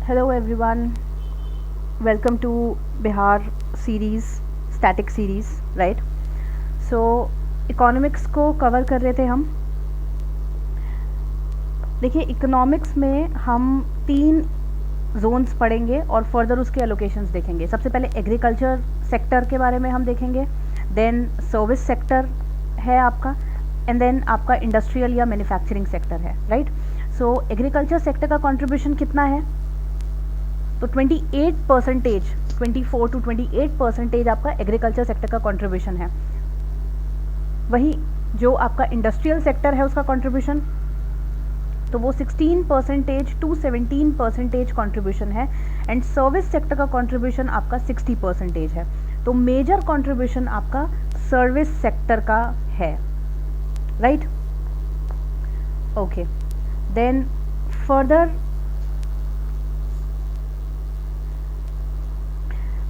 Hello everyone, welcome to Bihar series, static series, right? So economics को cover कर रहे थे हम. देखिए इकोनॉमिक्स में हम 3 जोन्स पढ़ेंगे और फर्दर उसके एलोकेशंस देखेंगे. सबसे पहले एग्रीकल्चर सेक्टर के बारे में हम देखेंगे, देन सर्विस सेक्टर है आपका, एंड देन आपका इंडस्ट्रियल या मैन्युफैक्चरिंग सेक्टर है, राइट? सो एग्रीकल्चर सेक्टर का कंट्रीब्यूशन कितना है? तो 28%, 24 to 28% आपका एग्रीकल्चर सेक्टर का कंट्रीब्यूशन है. वही जो आपका इंडस्ट्रियल सेक्टर है उसका कंट्रीब्यूशन तो वो 16% to 17% कंट्रीब्यूशन है, एंड सर्विस सेक्टर का कंट्रीब्यूशन आपका 60% है. तो मेजर कंट्रीब्यूशन आपका सर्विस सेक्टर का है, राइट? ओके, देन फर्दर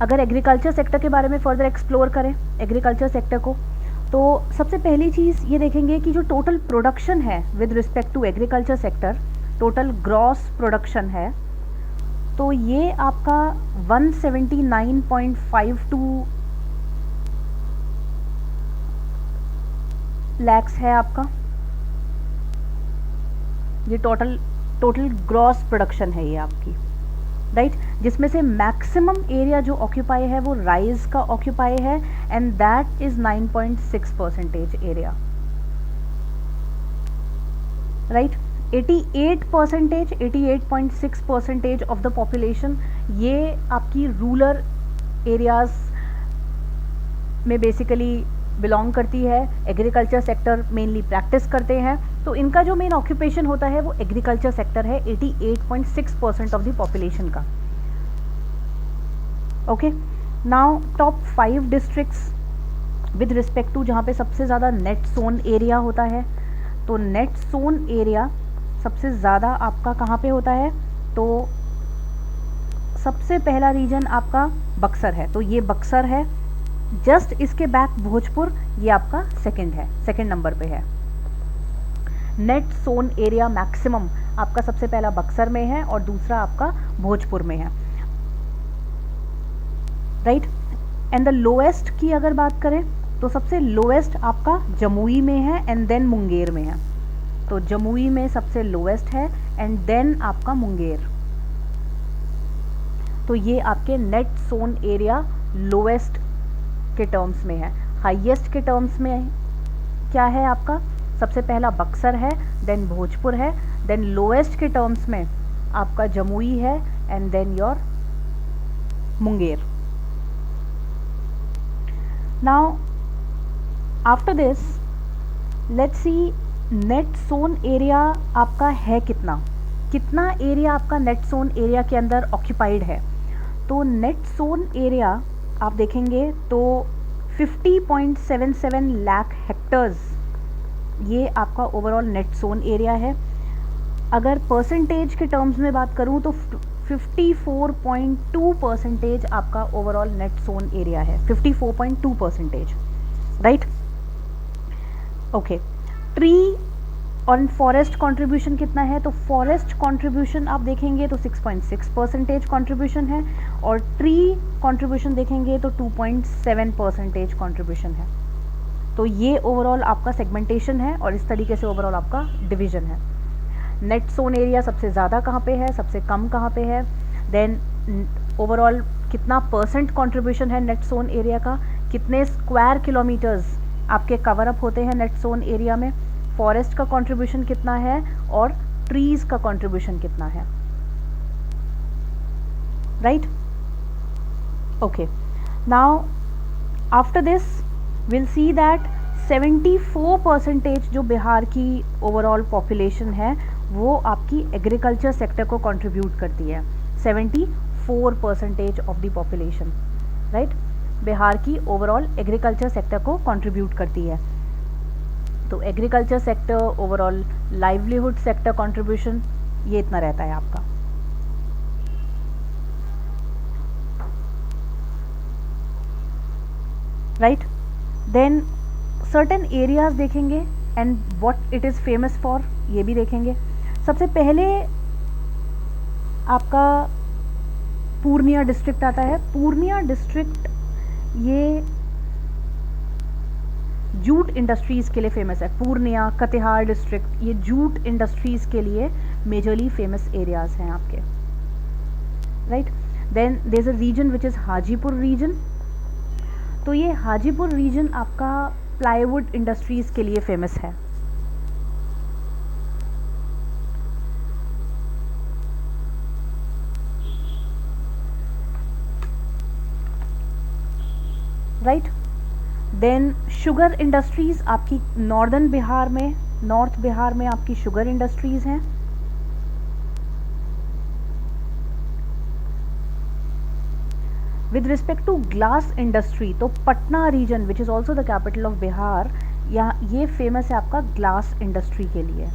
अगर एग्रीकल्चर सेक्टर के बारे में फर्दर एक्सप्लोर करें एग्रीकल्चर सेक्टर को, तो सबसे पहली चीज़ ये देखेंगे कि जो टोटल प्रोडक्शन है with respect to agriculture sector, total gross production है, तो ये आपका 179.52 लैक्स है आपका. ये टोटल ग्रॉस प्रोडक्शन है ये आपकी, राइट? जिसमें से मैक्सिमम एरिया जो ऑक्यूपाई है वो राइस का ऑक्यूपाई है, and that is 9.6% area, right? 88.6% of the population ये आपकी रूरल एरियाज में बेसिकली बिलोंग करती है. एग्रीकल्चर सेक्टर मेनली प्रैक्टिस करते हैं, तो इनका जो मेन ऑक्यूपेशन होता है वो एग्रीकल्चर सेक्टर है 88.6% ऑफ द पॉपुलेशन का. Okay, now top 5 districts with respect to जहाँ पे सबसे ज़्यादा नेट सोन एरिया होता है. तो नेट सोन एरिया सबसे ज़्यादा आपका कहाँ पे होता है? तो सबसे पहला रीजन आपका बक्सर है, तो ये बक्सर है. जस्ट इसके बैक भोजपुर, ये आपका सेकंड नंबर पे है. नेट सोन एरिया मैक्सिमम आपका सबसे पहला बक्सर में है और दूसरा आपका भोजपुर में है, राइट? एंड द लोएस्ट की अगर बात करें तो सबसे लोएस्ट आपका जमुई में है एंड देन मुंगेर में है. तो जमुई में सबसे लोएस्ट है एंड देन आपका मुंगेर. तो ये आपके नेट सोन एरिया लोएस्ट के टर्म्स में है. हाईएस्ट के टर्म्स में क्या है आपका? सबसे पहला बक्सर है, देन भोजपुर है, देन लोएस्ट के टर्म्स में आपका जमुई है and then your Munger. Now after this let's see net sown area आपका है कितना एरिया आपका नेट सोन एरिया के अंदर ऑक्यूपाइड है. तो नेट सोन एरिया आप देखेंगे तो 50.77 लाख हेक्टर्स ये आपका ओवरऑल नेट सोन एरिया है. अगर परसेंटेज के टर्म्स में बात करूं तो 54.2% आपका ओवरऑल नेट सोन एरिया है. 54.2%, राइट? ओके, ट्री और फॉरेस्ट कंट्रीब्यूशन कितना है? तो फॉरेस्ट कंट्रीब्यूशन आप देखेंगे तो 6.6% कंट्रीब्यूशन है, और ट्री कंट्रीब्यूशन देखेंगे तो 2.7% कंट्रीब्यूशन है. तो ये ओवरऑल आपका सेगमेंटेशन है और इस तरीके से ओवरऑल आपका डिवीजन है. नेट सोन एरिया सबसे ज़्यादा कहाँ पे है, सबसे कम कहाँ पे है, देन ओवरऑल कितना परसेंट कंट्रीब्यूशन है नेट सोन एरिया का, कितने स्क्वायर किलोमीटर्स आपके कवर अप होते हैं नेट सोन एरिया में, फॉरेस्ट का कंट्रीब्यूशन कितना है और ट्रीज का कंट्रीब्यूशन कितना है, right? Okay, now after this will see that 74% जो बिहार की ओवरऑल पॉपुलेशन है वो आपकी एग्रीकल्चर सेक्टर को कंट्रीब्यूट करती है. 74% of the population, right? Bihar की ओवरऑल एग्रीकल्चर सेक्टर को कंट्रीब्यूट करती है. तो agriculture sector overall livelihood sector contribution ये इतना रहता है आपका. राइट? देन सर्टेन एरियाज देखेंगे and what it is famous for ये भी देखेंगे. सबसे पहले आपका पूर्णिया डिस्ट्रिक्ट आता है। पूर्णिया डिस्ट्रिक्ट ये जूट इंडस्ट्रीज़ के लिए फेमस है। पूर्णिया, कटिहार डिस्ट्रिक्ट, ये जूट इंडस्ट्रीज़ के लिए मेजरली फेमस एरियाज़ हैं आपके, right. Then there is a region which is Hajipur region. तो ये हाजीपुर रीजन आपका प्लाईवुड इंडस्ट्रीज़ के लिए फेमस है। राइट। देन शुगर इंडस्ट्रीज़ आपकी नॉर्दर्न बिहार में, नॉर्थ बिहार में आपकी शुगर इंडस्ट्रीज़ हैं। With respect to glass industry, तो Patna reason which is also the capital of Bihar, यहाँ ये फेमस है आपका ग्लास इंडस्ट्री के लिए,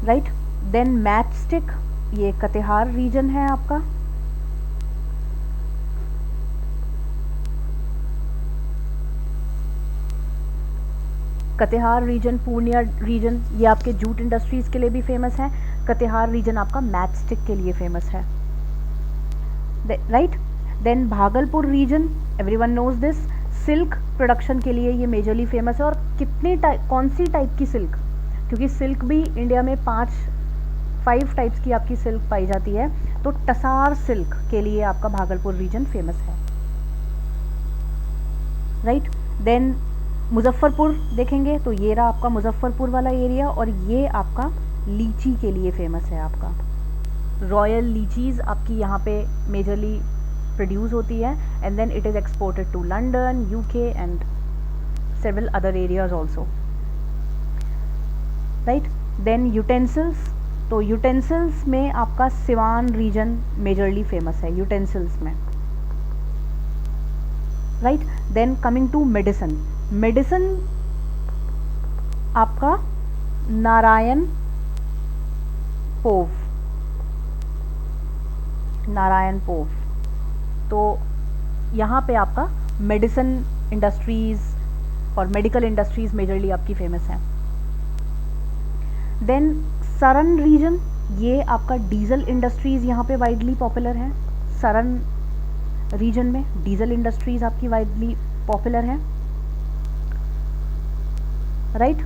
राइट। देन मैच स्टिक, ये कटिहार रीजन है आपका। कटिहार रीजन, पूर्णिया रीजन, ये आपके जूट इंडस्ट्रीज़ के लिए भी फेमस है। कटिहार रीजन आपका मैच स्टिक के लिए फेमस है, right. Then Bhagalpur region, everyone knows this, silk production के लिए ये मेजरली फेमस है। और कितने टाइप, कौन सी टाइप की सिल्क, क्योंकि सिल्क भी इंडिया में 5 टाइप्स की आपकी सिल्क पाई जाती है। तो टसार सिल्क के लिए आपका भागलपुर रीजन फेमस है, राइट। देन मुजफ्फरपुर देखेंगे तो ये रहा आपका मुजफ्फरपुर वाला एरिया, और ये आपका लीची के लिए फेमस है। आपका रॉयल लीचीज़ आपकी यहाँ पे मेजरली प्रोड्यूस होती है, and then it is exported to London, UK and several other areas also, right. Then utensils, तो यूटेंसिल्स में आपका सिवान रीजन मेजरली फेमस है यूटेंसिल्स में, right. Then coming to medicine, medicine आपका नारायणपुर, तो यहाँ पे आपका मेडिसिन इंडस्ट्रीज़ और मेडिकल इंडस्ट्रीज़ मेजरली आपकी फेमस हैं। देन सरन रीजन, ये आपका डीजल इंडस्ट्रीज़ यहाँ पे वाइडली पॉपुलर हैं। सरन रीजन में डीजल इंडस्ट्रीज़ आपकी वाइडली पॉपुलर हैं, राइट।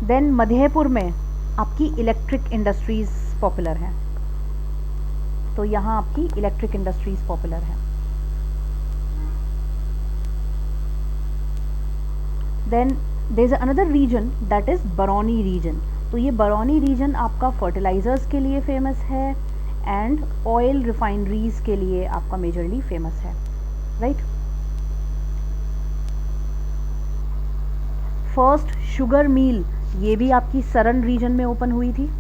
देन मधेपुर में आपकी इलेक्ट्रिक इंडस्ट्रीज़ पॉपुलर हैं, तो यहाँ आपकी इलेक्ट्रिक इंडस्ट्रीज़ पॉपुलर हैं। Then there is another region that is Barauni region, तो ये बरौनी रीजन आपका फर्टिलाइज़र्स के लिए फेमस है एंड ऑयल रिफाइनरीज़ के लिए आपका मेजरली फेमस है, राइट। फर्स्ट शुगर मिल, ये भी आपकी सरन रीजन में ओपन हुई थी,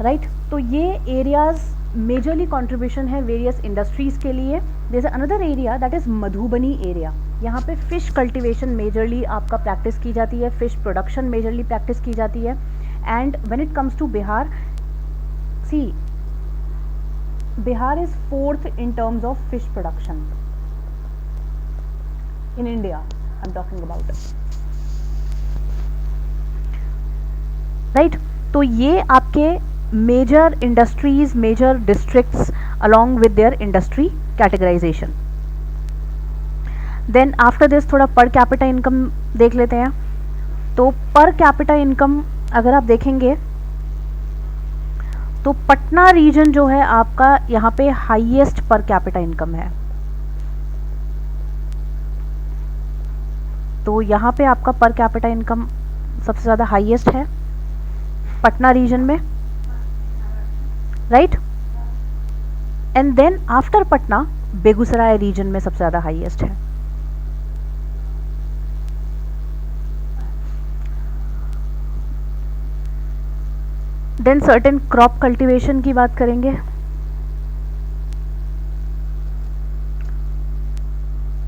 राइट। तो ये एरियाज मेजरली कंट्रीब्यूशन है वेरियस इंडस्ट्रीज़ के लिए। There is another area that is Madhubani area, यहाँ पे फ़िश कल्टीवेशन मेजरली आपका प्रैक्टिस की जाती है, फ़िश प्रोडक्शन मेजरली प्रैक्टिस की जाती है। And when it comes to Bihar, see Bihar is 4th in terms of fish production in India, I'm talking about, right। तो ये आपके major industries, major districts along with their industry categorization। Then after this थोड़ा per capita income देख लेते हैं। तो per capita income अगर आप देखेंगे तो पटना रीजन जो है आपका यहाँ पे हाईएस्ट पर कैपिटा इनकम है, तो यहाँ पे आपका पर कैपिटा इनकम सबसे ज़्यादा हाईएस्ट है पटना रीजन में, right. And then after Patna Begusarai region में सबसे ज़्यादा हाईएस्ट है। देन सर्टेन क्रॉप कल्टीवेशन की बात करेंगे,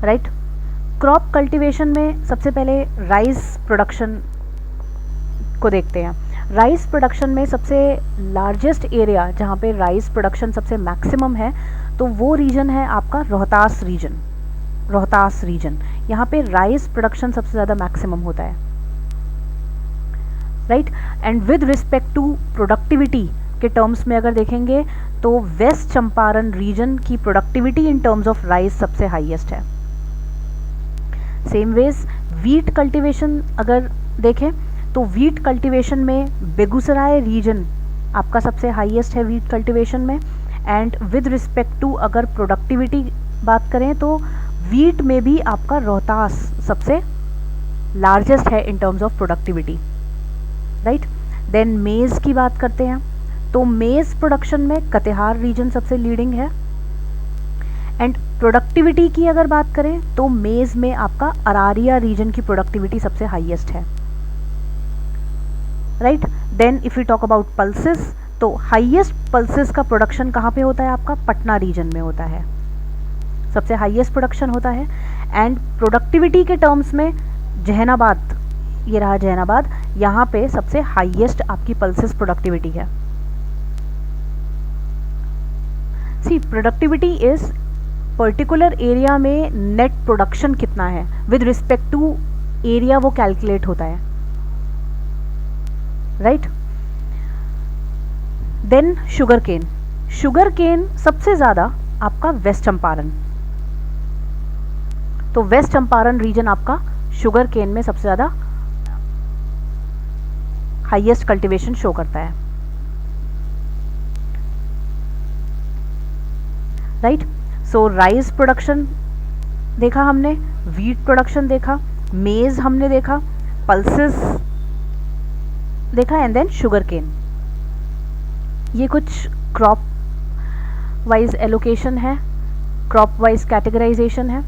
राइट। क्रॉप कल्टीवेशन में सबसे पहले राइस प्रोडक्शन को देखते हैं। राइस प्रोडक्शन में सबसे लार्जेस्ट एरिया जहाँ पे राइस प्रोडक्शन सबसे मैक्सिमम है तो वो रीजन है आपका रोहतास रीजन। रोहतास रीजन, यहाँ पे राइस प्रोडक्शन सबसे ज़्यादा मैक्सिमम होता है, right. And with respect to productivity के टर्म्स में अगर देखेंगे तो वेस्ट चंपारण रीजन की productivity in terms of rice सबसे हाईएस्ट है। सेम वेज वीट कल्टीवेशन अगर देखें तो वीट कल्टीवेशन में बेगूसराय रीजन आपका सबसे हाईएस्ट है वीट कल्टीवेशन में। एंड विद रिस्पेक्ट टू अगर प्रोडक्टिविटी बात करें तो वीट में भी आपका रोहतास सबसे लार्जेस्ट है in terms of productivity, right. Then maize की बात करते हैं तो मेज़ प्रोडक्शन में कटिहार रीजन सबसे लीडिंग है। एंड प्रोडक्टिविटी की अगर बात करें तो मेज़ में आपका अरारिया रीजन की प्रोडक्टिविटी सबसे हाईएस्ट है, right. Then if you talk about pulses तो हाईएस्ट पल्सेस का प्रोडक्शन कहाँ पे होता है आपका पटना रीजन में होता है, सबसे हाईएस्ट प्रोडक्शन होता है। एंड प्रोडक्टिविटी के टर्म्स में जहानाबाद, ये रहा जहानाबाद, यहाँ पे सबसे हाईएस्ट आपकी पल्सेस प्रोडक्टिविटी है। See productivity is particular area में नेट प्रोडक्शन कितना है विद रिस्पेक्ट टू एरिया, वो कैलकुलेट होता है, right. Then sugar cane, sugar cane सबसे ज़्यादा आपका वेस्ट चंपारण, तो वेस्ट चंपारण रीजन आपका शुगर केन में सबसे ज़्यादा हाईएस्ट कल्टीवेशन शो करता है, राइट। सो राइस प्रोडक्शन देखा हमने, वीट प्रोडक्शन देखा, मेज हमने देखा, पल्सेस देखा एंड देन शुगर केन। ये कुछ क्रॉप वाइज एलोकेशन है, क्रॉप वाइज कैटेगराइजेशन है।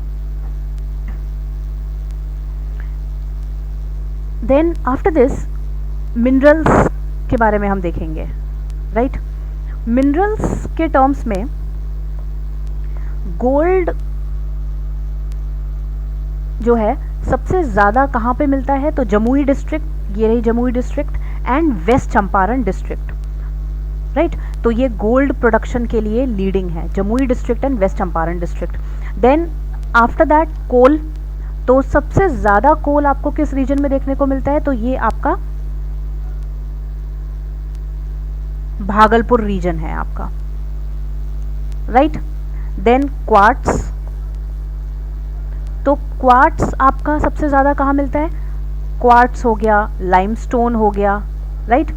देन आफ्टर दिस मिनरल्स के बारे में हम देखेंगे, राइट। मिनरल्स के टर्म्स में गोल्ड जो है सबसे ज़्यादा कहाँ पे मिलता है तो जमुई डिस्ट्रिक्ट, ये रही Jamui district and West Champaran district, right. तो ये गोल्ड प्रोडक्शन के लिए लीडिंग है, Jamui district and West Champaran district. Then after that coal, तो सबसे ज़्यादा कोल आपको किस रीजन में देखने को मिलता है तो ये आपका भागलपुर रीजन है आपका, राइट। देन क्वार्ट्स, तो क्वार्ट्स आपका सबसे ज़्यादा कहाँ मिलता है, क्वार्ट्स हो गया, लाइमस्टोन हो गया, राइट।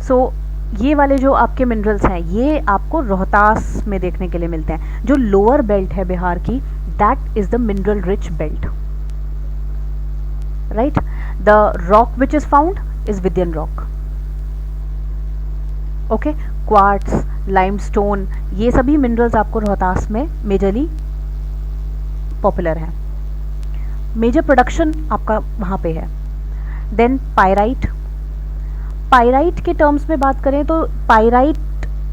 सो ये वाले जो आपके मिनरल्स हैं ये आपको रोहतास में देखने के लिए मिलते हैं। जो लोअर बेल्ट है बिहार की, that is the mineral rich belt, right. The rock which is found is Vindhyan rock, okay. Quartz, limestone, ये सभी मिनरल्स आपको रोहतास में मेजरली पॉपुलर हैं, मेजर प्रोडक्शन आपका वहाँ पे है। देन पायराइट, पायराइट के टर्म्स में बात करें तो पायराइट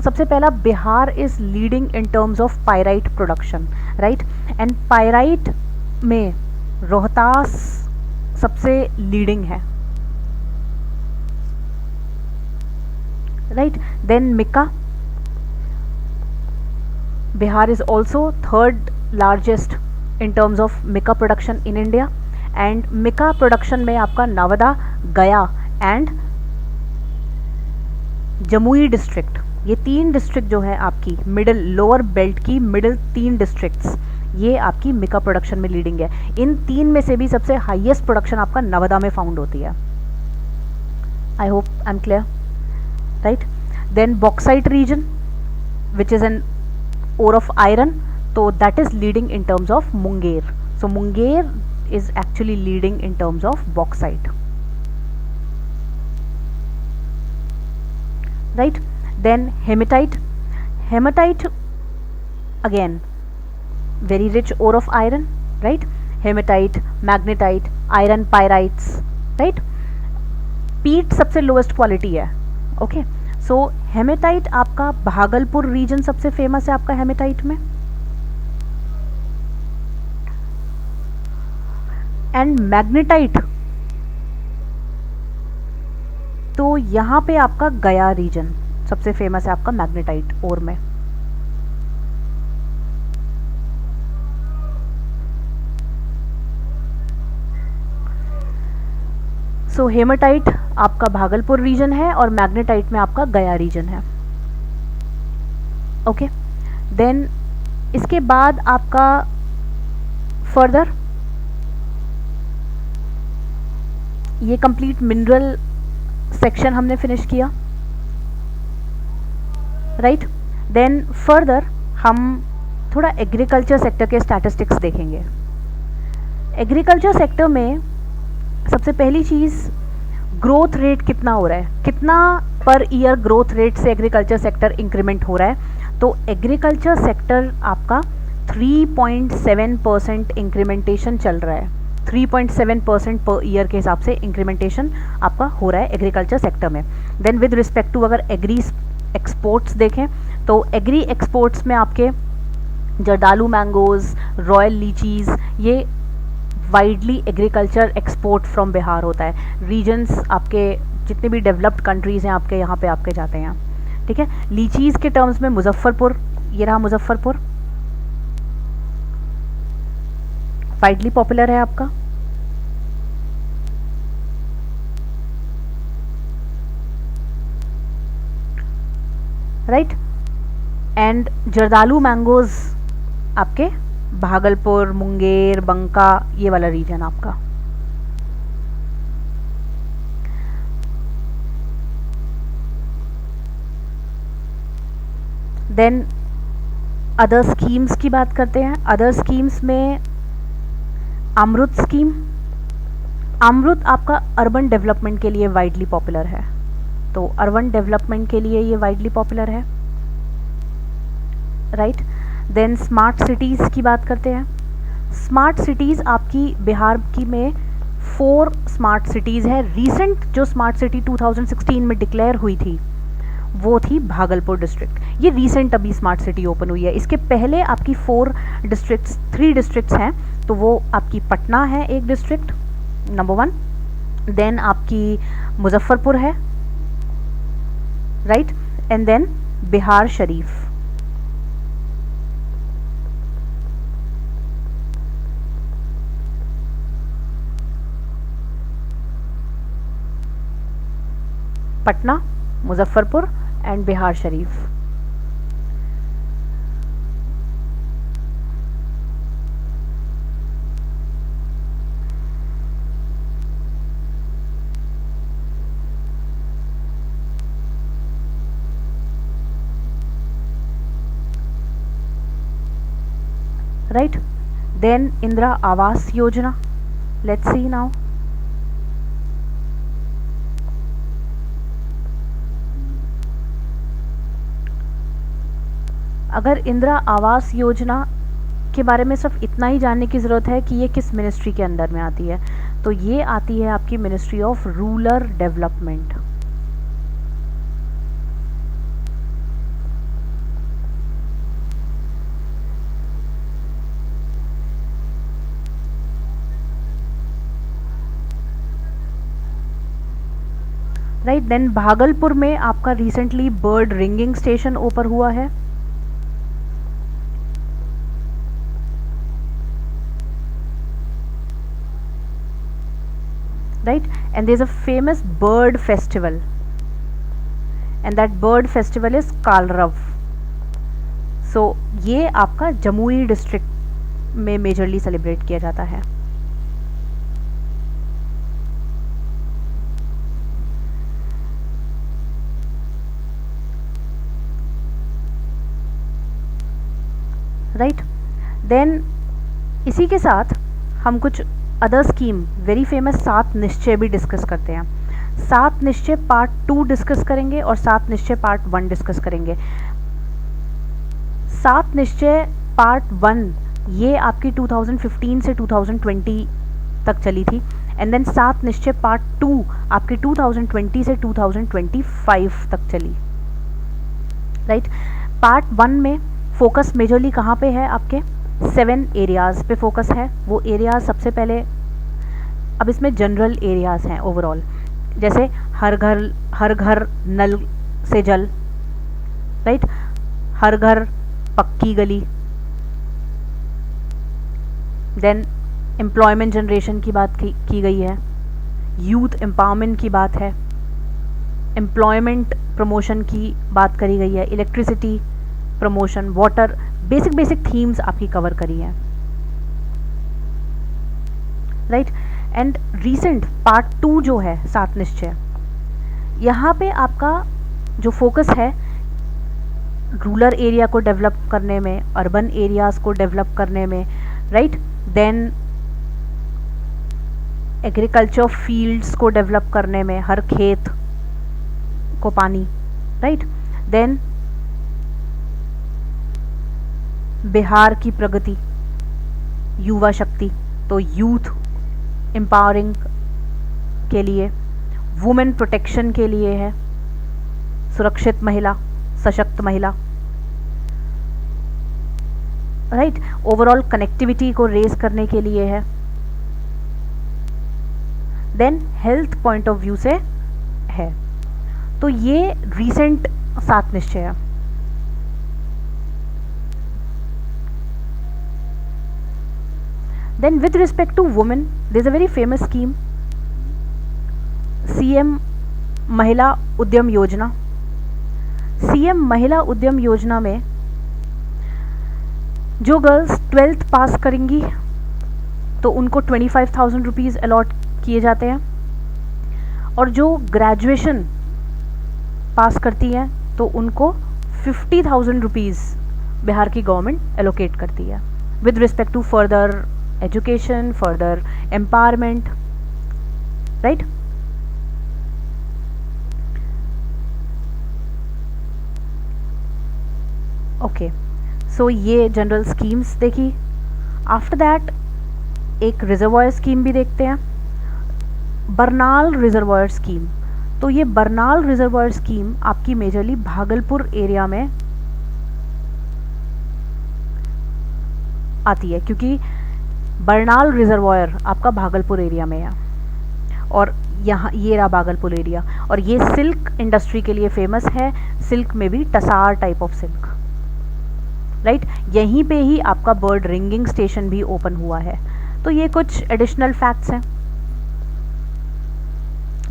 सबसे पहला Bihar is leading in terms of pyrite production, right. And pyrite में रोहतास सबसे लीडिंग है, right. Then mica, Bihar is also third largest in terms of mica production in India. And mica production में आपका नवादा, गया एंड जमुई डिस्ट्रिक्ट, ये तीन डिस्ट्रिक्ट जो है आपकी मिडिल लोअर बेल्ट की मिडिल तीन डिस्ट्रिक्ट्स, ये आपकी मिका प्रोडक्शन में लीडिंग है। इन तीन में से भी सबसे हाईएस्ट प्रोडक्शन आपका नवादा में फाउंड होती है। I hope I am clear, right. Then bauxite region which is an ore of iron, तो that is leading in terms of Munger, so Munger is actually leading in terms of bauxite, right. Then hematite, hematite again very rich ore of iron, right. hematite, magnetite, iron pyrites, right. peat सबसे lowest quality है, okay. so hematite आपका Bhagalpur reason सबसे famous है आपका hematite में। And magnetite तो यहाँ पे आपका गया रीजन सबसे फेमस है आपका मैग्नेटाइट ओर में। सो हेमाटाइट आपका भागलपुर रीजन है और मैग्नेटाइट में आपका गया रीजन है। ओके, देन इसके बाद आपका फर्दर ये कंप्लीट मिनरल सेक्शन हमने फिनिश किया, राइट। देन फर्दर हम थोड़ा एग्रीकल्चर सेक्टर के स्टैटिस्टिक्स देखेंगे। एग्रीकल्चर सेक्टर में सबसे पहली चीज़ ग्रोथ रेट कितना हो रहा है, कितना पर ईयर ग्रोथ रेट से एग्रीकल्चर सेक्टर इंक्रीमेंट हो रहा है। तो एग्रीकल्चर सेक्टर आपका 3.7% इंक्रीमेंटेशन चल रहा है, 3.7% पर ईयर के हिसाब से इंक्रीमेंटेशन आपका हो रहा है एग्रीकल्चर सेक्टर में। देन विद रिस्पेक्ट टू अगर एग्री एक्सपोर्ट्स देखें तो एग्री एक्सपोर्ट्स में आपके जर्दालू मैंगोज़, रॉयल लीचीज़, ये widely agriculture export from Bihar होता है। रीजन्स आपके जितने भी डेवलप्ड कंट्रीज़ हैं आपके यहाँ पे आपके जाते हैं, ठीक है। लीचीज़ के टर्म्स में मुजफ्फरपुर, ये रहा मुजफ्फरपुर, वाइडली पॉपुलर है आपका। राइट, एंड जर्दालू मैंगोज़ आपके भागलपुर, मुंगेर, बंका, ये वाला रीजन आपका। देन अदर स्कीम्स की बात करते हैं। अदर स्कीम्स में अमृत स्कीम, अमृत आपका अर्बन डेवलपमेंट के लिए वाइडली पॉपुलर है, तो अर्बन डेवलपमेंट के लिए ये वाइडली पॉपुलर है, राइट। देन स्मार्ट सिटीज़ की बात करते हैं। स्मार्ट सिटीज़ आपकी बिहार की में 4 स्मार्ट सिटीज़ है। रीसेंट जो स्मार्ट सिटी 2016 में डिक्लेयर हुई थी वो थी भागलपुर डिस्ट्रिक्ट, ये रीसेंट अभी स्मार्ट सिटी ओपन हुई है। इसके पहले आपकी 3 डिस्ट्रिक्ट्स हैं, तो वो आपकी पटना है एक डिस्ट्रिक्ट नंबर 1, देन आपकी मुजफ्फरपुर है, right, and then Bihar Sharif. Patna, Muzaffarpur and Bihar Sharif. Right, then Indira Awas Yojana, let's see now. अगर इंदिरा आवास योजना के बारे में सिर्फ इतना ही जानने की ज़रूरत है कि ये किस मिनिस्ट्री के अंदर में आती है, तो ये आती है आपकी ministry of rural development. Right, then Bhagalpur में आपका recently bird ringing station open हुआ है। Right, and there's a famous bird festival, and that bird festival is Kalrav. So ये आपका जमुई डिस्ट्रिक्ट में मेजरली सेलिब्रेट किया जाता है। राइट, देन इसी के साथ हम कुछ अदर स्कीम वेरी फेमस 7 निश्चय भी डिस्कस करते हैं। 7 निश्चय पार्ट 2 डिस्कस करेंगे और 7 निश्चय पार्ट 1 डिस्कस करेंगे। 7 निश्चय पार्ट 1 ये आपकी 2015 से 2020 तक चली थी, एंड देन 7 निश्चय पार्ट 2 आपकी 2020 से 2025 तक चली। राइट, पार्ट 1 में फोकस मेजरली कहाँ पे है, आपके 7 एरियाज़ पे फोकस है। वो एरियाज़ सबसे पहले, अब इसमें जनरल एरियाज़ हैं ओवरऑल, जैसे हर घर नल से जल, राइट, हर घर पक्की गली। देन एम्प्लॉयमेंट जनरेशन की बात की गई है, यूथ एम्पावरमेंट की बात है, एम्प्लॉयमेंट प्रमोशन की बात करी गई है, electricity promotion, water, basic themes आपकी कवर करी है, राइट। एंड रीसेंट पार्ट 2 जो है सात निश्चय, यहाँ पे आपका जो फोकस है रूरल एरिया को डेवलप करने में, अर्बन एरियाज को डेवलप करने में, राइट। देन एग्रीकल्चर फील्ड्स को डेवलप करने में, हर खेत को पानी, राइट। देन बिहार की प्रगति, युवा शक्ति, तो यूथ एम्पावरिंग के लिए, वुमेन प्रोटेक्शन के लिए है, सुरक्षित महिला, सशक्त महिला, राइट। ओवरऑल कनेक्टिविटी को रेज करने के लिए है। Then health point of view से है। तो ये रीसेंट सात निश्चय है। Then with respect to women, there is a very famous scheme, CM महिला उद्यम योजना। CM महिला उद्यम योजना में जो गर्ल्स 12th पास करेंगी तो उनको 25,000 रुपीज़ अलॉट किए जाते हैं, और जो ग्रेजुएशन पास करती हैं तो उनको 50,000 रुपीज़ बिहार की गवर्नमेंट एलोकेट करती है with respect to further education, further empowerment, right? Okay, so ये जनरल स्कीम्स देखी। आफ्टर दैट एक रिजर्वायर स्कीम भी देखते हैं, बरनाल रिजर्वायर स्कीम। तो ये बरनाल रिजर्वायर स्कीम आपकी मेजरली भागलपुर एरिया में आती है, क्योंकि बरनाल रिजर्वायर आपका भागलपुर एरिया में है, और यहाँ ये रहा भागलपुर एरिया, और ये सिल्क इंडस्ट्री के लिए फेमस है। सिल्क में भी tussar type of silk, right. यहीं पे ही आपका बर्ड रिंगिंग स्टेशन भी ओपन हुआ है। तो ये कुछ एडिशनल फैक्ट्स हैं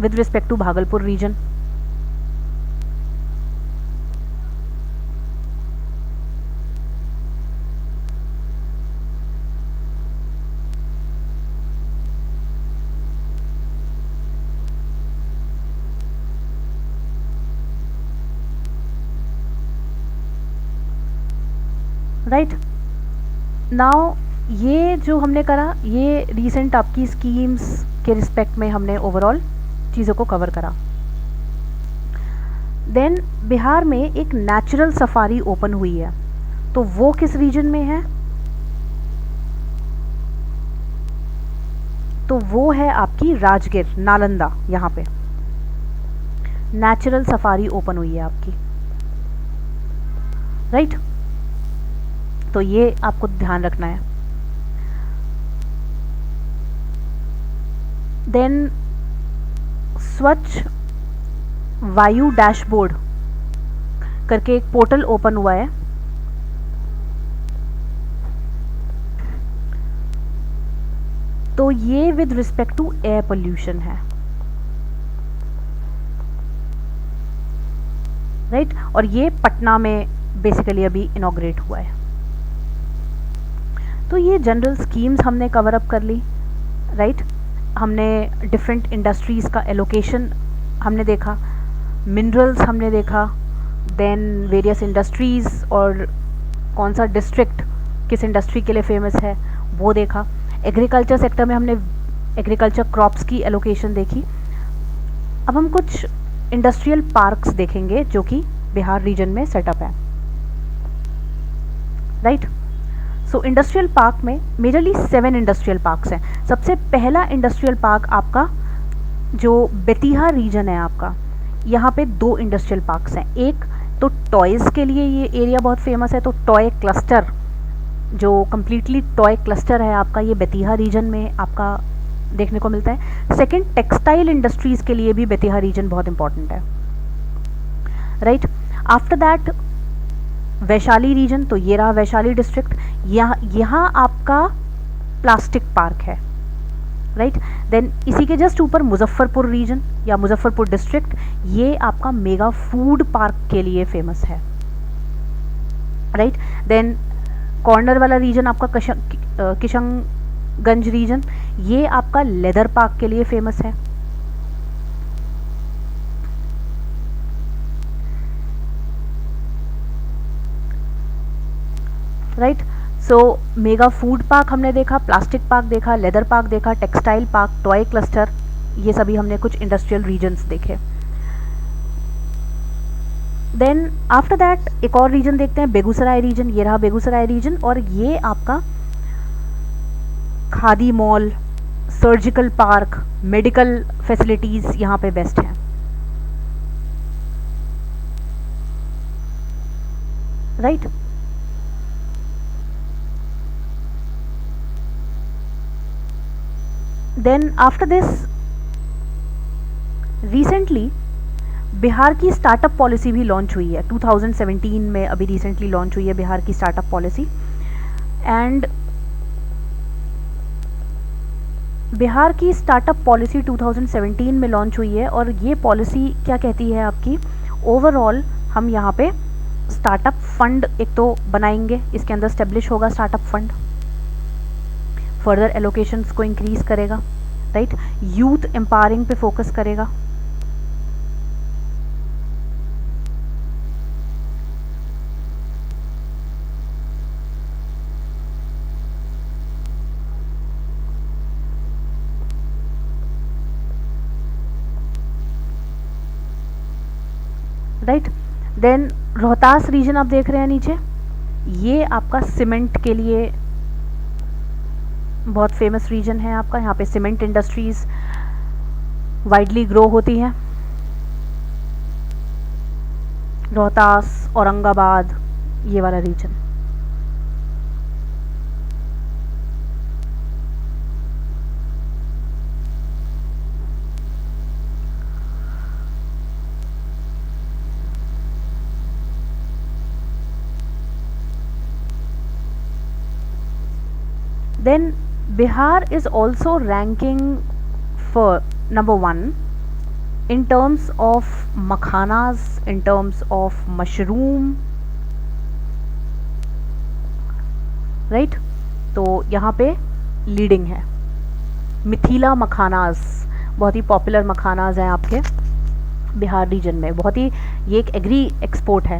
with respect to Bhagalpur region. Right now ये जो हमने करा, ये रीसेंट आपकी स्कीम्स के रिस्पेक्ट में हमने ओवरऑल चीज़ों को कवर करा। देन बिहार में एक नेचुरल सफारी ओपन हुई है, तो वो किस रीजन में है? तो वो है आपकी राजगीर, नालंदा। यहाँ पे नेचुरल सफारी ओपन हुई है आपकी, राइट। तो ये आपको ध्यान रखना है। देन स्वच्छ वायु डैशबोर्ड करके एक पोर्टल ओपन हुआ है, तो ये with respect to air pollution है, राइट। और ये पटना में बेसिकली अभी इनॉग्रेट हुआ है। तो ये जनरल स्कीम्स हमने कवर अप कर ली, राइट। हमने डिफरेंट इंडस्ट्रीज़ का एलोकेशन हमने देखा, मिनरल्स हमने देखा, देन वेरियस इंडस्ट्रीज़ और कौन सा डिस्ट्रिक्ट किस इंडस्ट्री के लिए फेमस है वो देखा। एग्रीकल्चर सेक्टर में हमने एग्रीकल्चर क्रॉप्स की एलोकेशन देखी। अब हम कुछ इंडस्ट्रियल पार्क्स देखेंगे जो कि बिहार रीजन में सेटअप है, राइट। सो इंडस्ट्रियल पार्क में मेजरली 7 इंडस्ट्रियल पार्क्स हैं। सबसे पहला इंडस्ट्रियल पार्क आपका जो बेतिहा रीजन है आपका, यहाँ पे 2 इंडस्ट्रियल पार्क्स हैं। एक तो टॉयज़ के लिए ये एरिया बहुत फेमस है, तो टॉय क्लस्टर, जो कम्प्लीटली टॉय क्लस्टर है आपका, ये बेतिहा रीजन में आपका देखने को मिलता है। सेकंड, टेक्सटाइल इंडस्ट्रीज के लिए भी बेतिया रीजन बहुत इंपॉर्टेंट है, right. After that Vaishali region, तो ये रहा वैशाली डिस्ट्रिक्ट, यहाँ आपका प्लास्टिक पार्क है, राइट। देन इसी के जस्ट ऊपर मुजफ्फरपुर रीजन या मुजफ्फरपुर डिस्ट्रिक्ट, ये आपका मेगा फूड पार्क के लिए फेमस है, राइट। देन कॉर्नर वाला रीजन आपका किशनगंज रीजन, ये आपका लेदर पार्क के लिए फेमस है, राइट। सो मेगा फूड पार्क हमने देखा, प्लास्टिक पार्क देखा, लेदर पार्क देखा, टेक्सटाइल पार्क, टॉय क्लस्टर, ये सभी हमने कुछ इंडस्ट्रियल रीजन्स देखे। देन आफ्टर दैट एक और रीजन देखते हैं, बेगूसराय रीजन। ये रहा बेगूसराय रीजन, और ये आपका khadi mall, surgical park, medical facilities यहाँ पे बेस्ट हैं, right. Then after this recently Bihar की स्टार्टअप पॉलिसी भी लॉन्च हुई है, 2017 में अभी रिसेंटली लॉन्च हुई है बिहार की स्टार्टअप पॉलिसी। एंड बिहार की स्टार्टअप पॉलिसी 2017 में लॉन्च हुई है, और ये पॉलिसी क्या कहती है आपकी, ओवरऑल हम यहाँ पे स्टार्टअप फंड एक तो बनाएंगे, इसके अंदर स्टेब्लिश होगा स्टार्टअप फंड, फर्दर एलोकेशंस को इंक्रीज करेगा, राइट। यूथ एम्पावरिंग पे फोकस करेगा, राइट। देन रोहतास रीजन आप देख रहे हैं नीचे, ये आपका सीमेंट के लिए बहुत फेमस रीजन है आपका, यहाँ पे सीमेंट इंडस्ट्रीज वाइडली ग्रो होती हैं। रोहतास, औरंगाबाद, ये वाला reason, then Bihar is also ranking for number 1 in terms of makhanas, in terms of mushroom, right। तो यहाँ पे लीडिंग है। मिथिला मखानास, बहुत ही पॉपुलर मखानास हैं आपके बिहार रीजन में, बहुत ही, ये एक एग्री एक्सपोर्ट है,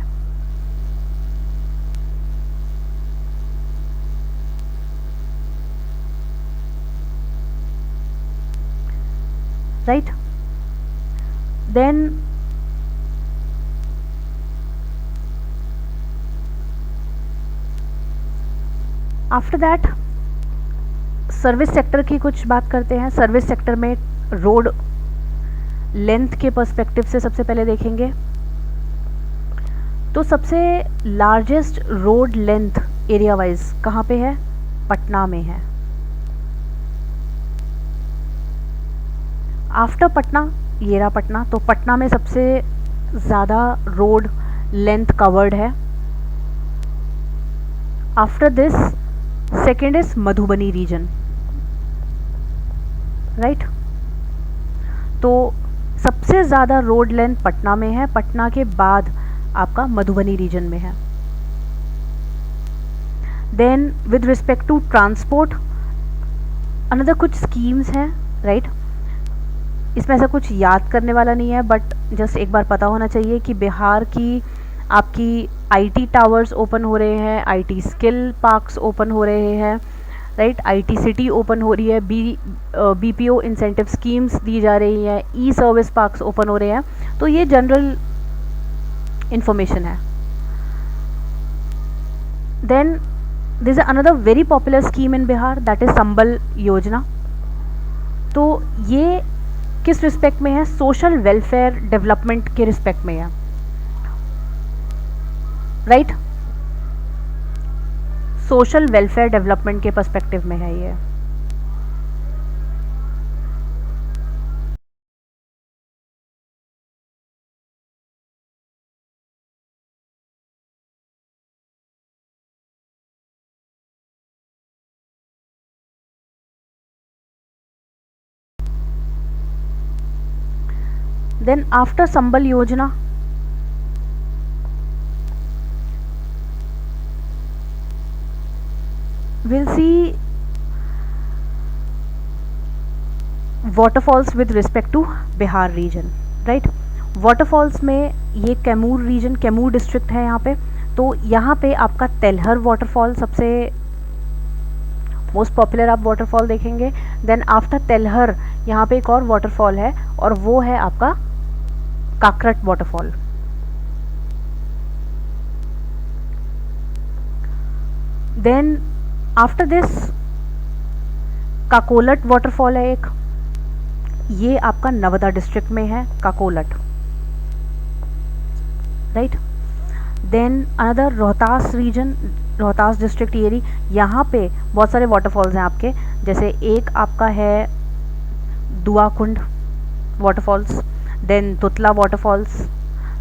right। Then after that service sector की कुछ बात करते हैं। सर्विस सेक्टर में रोड लेंथ के पर्सपेक्टिव से सबसे पहले देखेंगे तो सबसे largest road length area wise कहाँ पे है, पटना में है। आफ्टर पटना, ये रहा पटना, तो पटना में सबसे ज़्यादा रोड लेंथ कवर्ड है। After this second is Madhubani region, right. तो सबसे ज़्यादा रोड लेंथ पटना में है, पटना के बाद आपका मधुबनी रीजन में है। Then with respect to transport another कुछ स्कीम्स हैं, राइट। इसमें ऐसा कुछ याद करने वाला नहीं है, बट जस्ट एक बार पता होना चाहिए कि बिहार की आपकी आईटी टावर्स ओपन हो रहे हैं, आईटी स्किल पार्क्स ओपन हो रहे हैं, राइट। आईटी सिटी ओपन हो रही है, बीपीओ इंसेंटिव स्कीम्स दी जा रही हैं, ई सर्विस पार्क्स ओपन हो रहे हैं। तो ये जनरल इंफॉर्मेशन है। Then this is another very popular scheme in Bihar, that is Sambal Yojana. तो ये किस रिस्पेक्ट में है, सोशल वेलफेयर डेवलपमेंट के रिस्पेक्ट में है, राइट। सोशल वेलफेयर डेवलपमेंट के पर्सपेक्टिव में है ये। देन आफ्टर संबल योजना we'll see waterfalls with respect to Bihar region, right. Waterfalls में ये कैमूर रीजन, कैमूर डिस्ट्रिक्ट है यहाँ पे, तो यहाँ पे आपका तेलहर वाटरफॉल सबसे मोस्ट पॉपुलर आप वाटरफॉल देखेंगे। देन आफ्टर तेलहर यहाँ पे एक और वाटरफॉल है और वो है आपका काकरट waterfall. Then after this Kakolat waterfall है एक, ये आपका नवादा डिस्ट्रिक्ट में है Kakolat, right. Then another Rohtas region, Rohtas district area, यहाँ पे बहुत सारे वाटरफॉल्स हैं आपके, जैसे एक आपका है दुआकुंड वाटरफॉल्स, देन तुतला वाटरफॉल्स,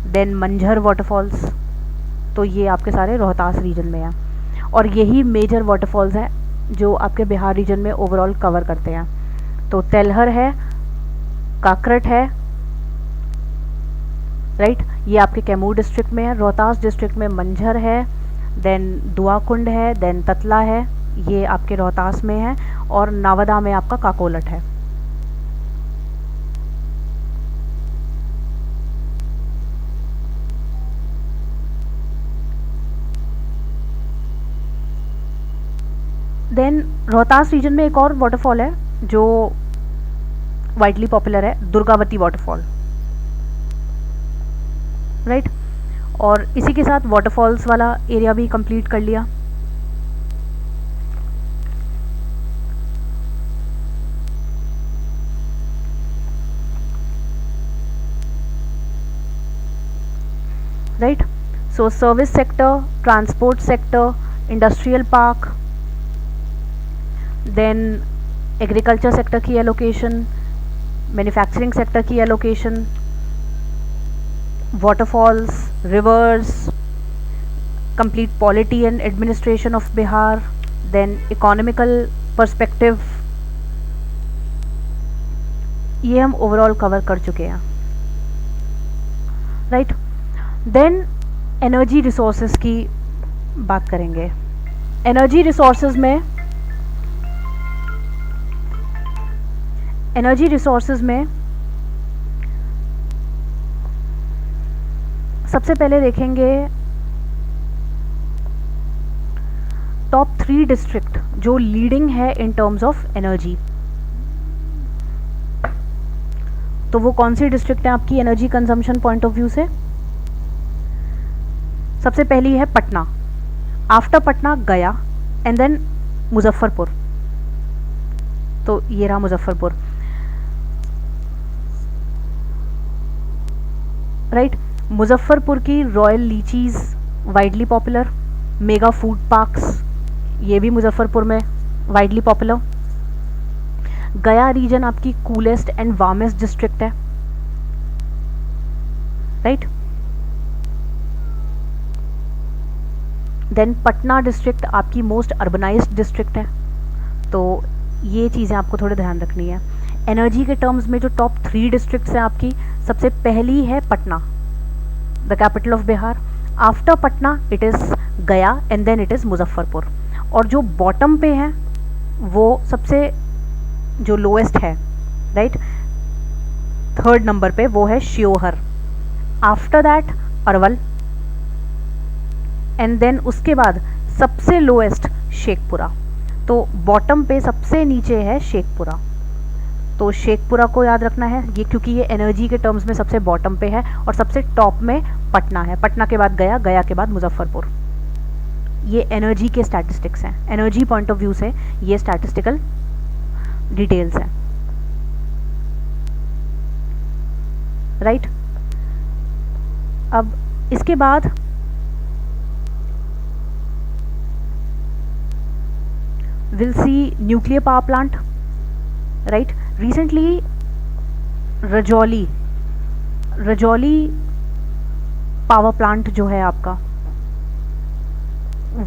देन मंझर वाटरफॉल्स, तो ये आपके सारे रोहतास रीजन में हैं और यही मेजर वाटरफॉल्स हैं जो आपके बिहार रीजन में ओवरऑल कवर करते हैं। तो तेलहर है, काकरट है, राइट, ये आपके कैमूर डिस्ट्रिक्ट में है। रोहतास डिस्ट्रिक्ट में मंझर है, देन दुआकुंड है, देन ततला है, ये आपके रोहतास में है, और नवादा में आपका काकोलट है। देन रोहतास रीजन में एक और वाटरफॉल है जो वाइडली पॉपुलर है, दुर्गावती वाटरफॉल, राइट। और इसी के साथ वाटरफॉल्स वाला एरिया भी कंप्लीट कर लिया। Right, so service sector, transport sector, industrial park, then agriculture sector की एलोकेशन, मैन्युफैक्चरिंग सेक्टर की allocation, waterfalls, rivers, complete polity and administration of Bihar, then economical perspective, ये हम ओवरऑल कवर कर चुके हैं, राइट। देन एनर्जी रिसोर्सेज की बात करेंगे। एनर्जी रिसोर्सेज में सबसे पहले देखेंगे टॉप 3 डिस्ट्रिक्ट जो लीडिंग है इन टर्म्स ऑफ एनर्जी। तो वो कौन सी डिस्ट्रिक्ट है आपकी energy consumption point of view से? सबसे पहली है पटना, आफ्टर पटना गया, एंड देन मुजफ्फरपुर। तो ये रहा मुजफ्फरपुर, राइट। मुजफ्फरपुर की royal लीचीज widely popular, mega food parks ये भी मुजफ्फरपुर में वाइडली पॉपुलर। गया रीजन आपकी कूलेस्ट एंड वार्मेस्ट डिस्ट्रिक्ट है, राइट। देन पटना डिस्ट्रिक्ट आपकी मोस्ट अर्बनाइज्ड डिस्ट्रिक्ट है, तो ये चीज़ें आपको थोड़े ध्यान रखनी है। एनर्जी के टर्म्स में जो टॉप 3 डिस्ट्रिक्ट्स हैं आपकी, सबसे पहली है Patna, the capital of Bihar. After Patna it is Gaya and then it is Muzaffarpur. और जो बॉटम पे है वो सबसे जो लोएस्ट है, राइट, 3rd नंबर पे वो है Sheohar. After that Arwal, and then उसके बाद सबसे लोएस्ट शेखपुरा। तो बॉटम पे सबसे नीचे है शेखपुरा, तो शेखपुरा को याद रखना है ये, क्योंकि ये एनर्जी के टर्म्स में सबसे बॉटम पे है, और सबसे टॉप में पटना है, पटना के बाद गया, गया के बाद मुजफ्फरपुर। ये एनर्जी के स्टैटिस्टिक्स हैं, एनर्जी पॉइंट ऑफ व्यू से ये स्टैटिस्टिकल डिटेल्स हैं, राइट। अब इसके बाद will see nuclear power plant, right. Recently Rajauli power plant जो है आपका,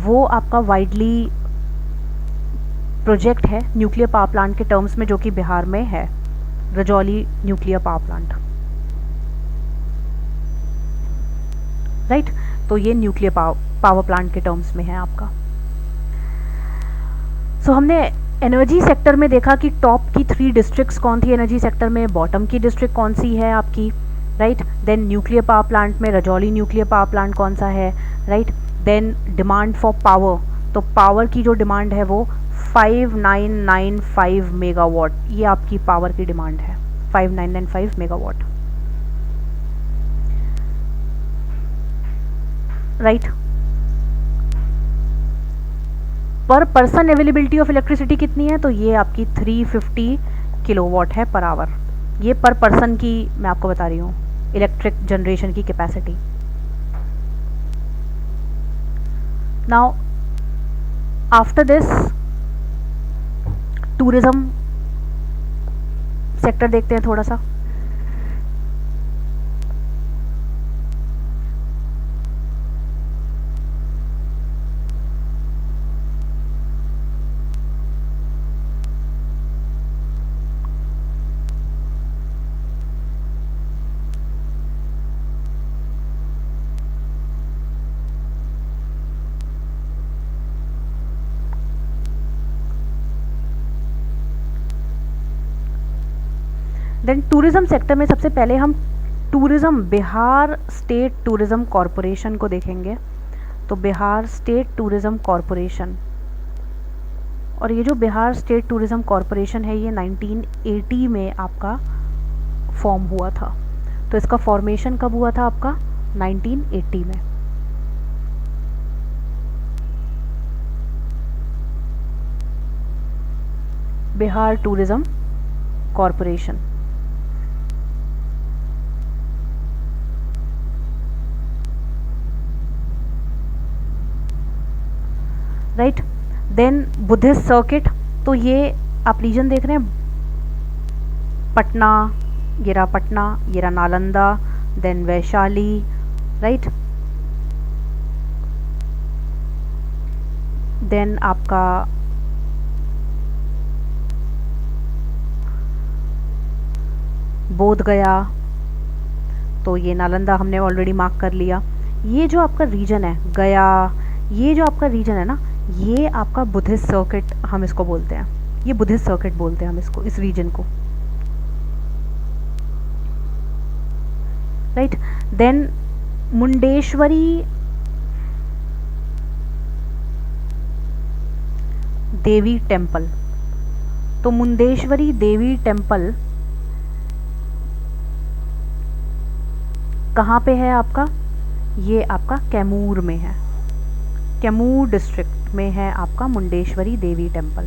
वो आपका वाइडली प्रोजेक्ट है न्यूक्लियर पावर प्लांट के टर्म्स में, जो कि बिहार में है, Rajauli nuclear power plant, right. तो ये न्यूक्लियर पावर प्लांट के टर्म्स में है आपका। सो हमने एनर्जी सेक्टर में देखा कि टॉप की 3 डिस्ट्रिक्ट्स कौन थी एनर्जी सेक्टर में, बॉटम की डिस्ट्रिक्ट कौन सी है आपकी, right. Then nuclear power plant में रजौली न्यूक्लियर पावर प्लांट कौन सा है, right. Then demand for power, तो पावर की जो डिमांड है वो 5995 मेगावाट, ये आपकी पावर की डिमांड है 5995 मेगावाट, राइट। पर पर्सन अवेलेबिलिटी ऑफ इलेक्ट्रिसिटी कितनी है, तो ये आपकी 350 किलोवाट है पर आवर। ये पर पर्सन की मैं आपको बता रही हूँ इलेक्ट्रिक जनरेशन की capacity. Now after this tourism sector देखते हैं थोड़ा सा। देन टूरिज़्म सेक्टर में सबसे पहले हम tourism Bihar state tourism corporation को देखेंगे। तो बिहार स्टेट टूरिज़्म कॉरपोरेशन, और ये जो बिहार स्टेट टूरिज़्म कॉरपोरेशन है ये 1980 में आपका फॉर्म हुआ था। तो इसका फॉर्मेशन कब हुआ था आपका, 1980 में। Bihar tourism corporation, right. Then Buddhist circuit, तो ये आप रीजन देख रहे हैं पटना, ये रहा पटना, ये रहा Nalanda, then Vaishali, right. Then आपका बोध गया, तो ये नालंदा हमने ऑलरेडी मार्क कर लिया। ये जो आपका रीजन है गया, ये जो आपका रीजन है ना, ये आपका बुद्धिस्ट सर्किट हम इसको बोलते हैं, ये बुद्धिस्ट सर्किट बोलते हैं हम इसको, इस रीजन को, right. Then Mundeshwari Devi temple, तो मुंडेश्वरी देवी टेम्पल कहाँ पे है आपका, ये आपका कैमूर में है, कैमूर डिस्ट्रिक्ट में है आपका मुंडेश्वरी देवी टेम्पल,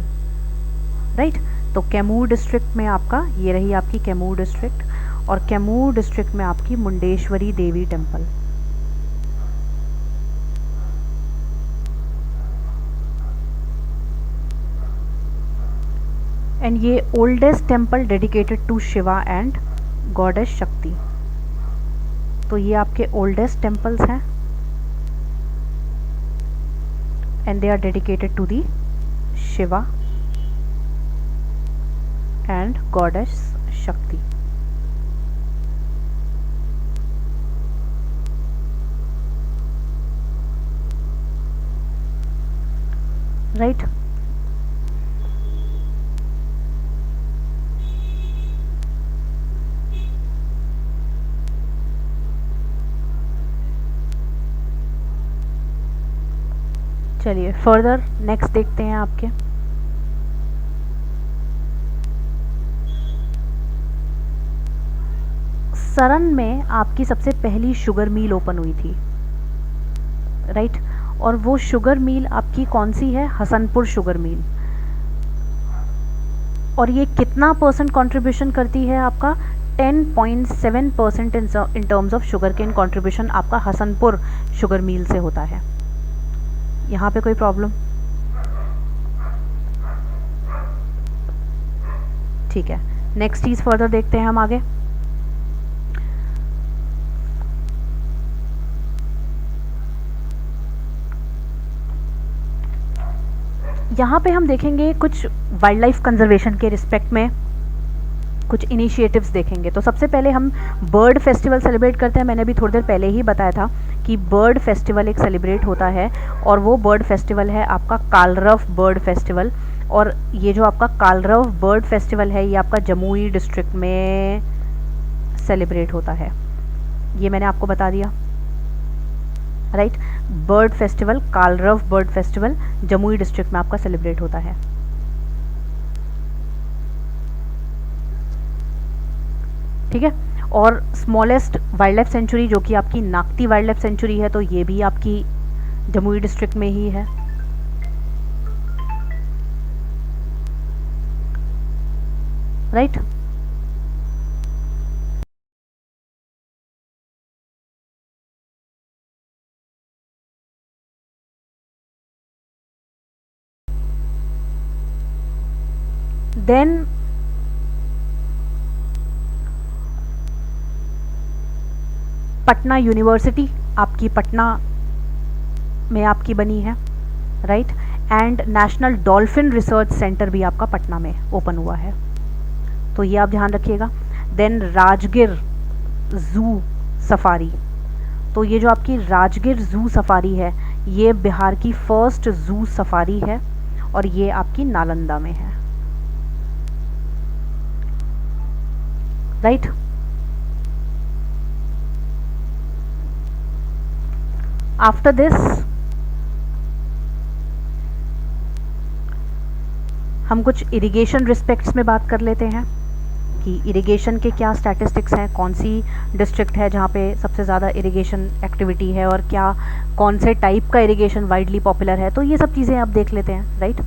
राइट। तो कैमूर डिस्ट्रिक्ट में आपका ये रही आपकी कैमूर डिस्ट्रिक्ट, और कैमूर डिस्ट्रिक्ट में आपकी मुंडेश्वरी देवी टेम्पल। एंड ये oldest temple dedicated to Shiva and goddess Shakti, तो ये आपके ओल्डेस्ट टेम्पल्स हैं and they are dedicated to the Shiva and goddess Shakti, right। चलिए फर्दर नेक्स्ट देखते हैं आपके। सरन में आपकी सबसे पहली शुगर मिल ओपन हुई थी, राइट। और वो शुगर मिल आपकी कौन सी है, हसनपुर शुगर मिल। और ये कितना परसेंट कंट्रीब्यूशन करती है आपका, 10.7% in terms of sugar cane contribution आपका हसनपुर शुगर मिल से होता है। यहाँ पे कोई प्रॉब्लम, ठीक है। नेक्स्ट चीज़ फर्दर देखते हैं हम आगे। यहाँ पे हम देखेंगे कुछ वाइल्ड लाइफ कंजर्वेशन के रिस्पेक्ट में कुछ इनिशिएटिव्स देखेंगे। तो सबसे पहले हम बर्ड फेस्टिवल सेलिब्रेट करते हैं। मैंने अभी थोड़ी देर पहले ही बताया था कि बर्ड फेस्टिवल एक सेलिब्रेट होता है, और वो बर्ड फेस्टिवल है आपका कालरव बर्ड फेस्टिवल। और ये जो आपका कालरव बर्ड फेस्टिवल है ये आपका जमुई डिस्ट्रिक्ट में सेलिब्रेट होता है, ये मैंने आपको बता दिया, right. Bird festival, Kalrav bird festival Jamui district में आपका सेलिब्रेट होता है। ठीक है। और स्मॉलेस्ट वाइल्ड लाइफ सेंचुरी जो कि आपकी नागती वाइल्ड लाइफ सेंचुरी है, तो ये भी आपकी जमुई डिस्ट्रिक्ट में ही है, राइट। देन पटना यूनिवर्सिटी आपकी पटना में आपकी बनी है, right. And national dolphin research centre भी आपका पटना में ओपन हुआ है, तो ये आप ध्यान रखिएगा। देन राजगिर जू सफारी, तो ये जो आपकी राजगिर जू सफारी है ये बिहार की फर्स्ट जू सफारी है, और ये आपकी नालंदा में है, राइट। आफ्टर दिस हम कुछ इरिगेशन रिस्पेक्ट्स में बात कर लेते हैं कि इरिगेशन के क्या स्टैटिस्टिक्स हैं, कौन सी डिस्ट्रिक्ट है जहाँ पे सबसे ज़्यादा इरिगेशन एक्टिविटी है, और क्या कौन से टाइप का इरिगेशन वाइडली पॉपुलर है, तो ये सब चीज़ें आप देख लेते हैं, राइट।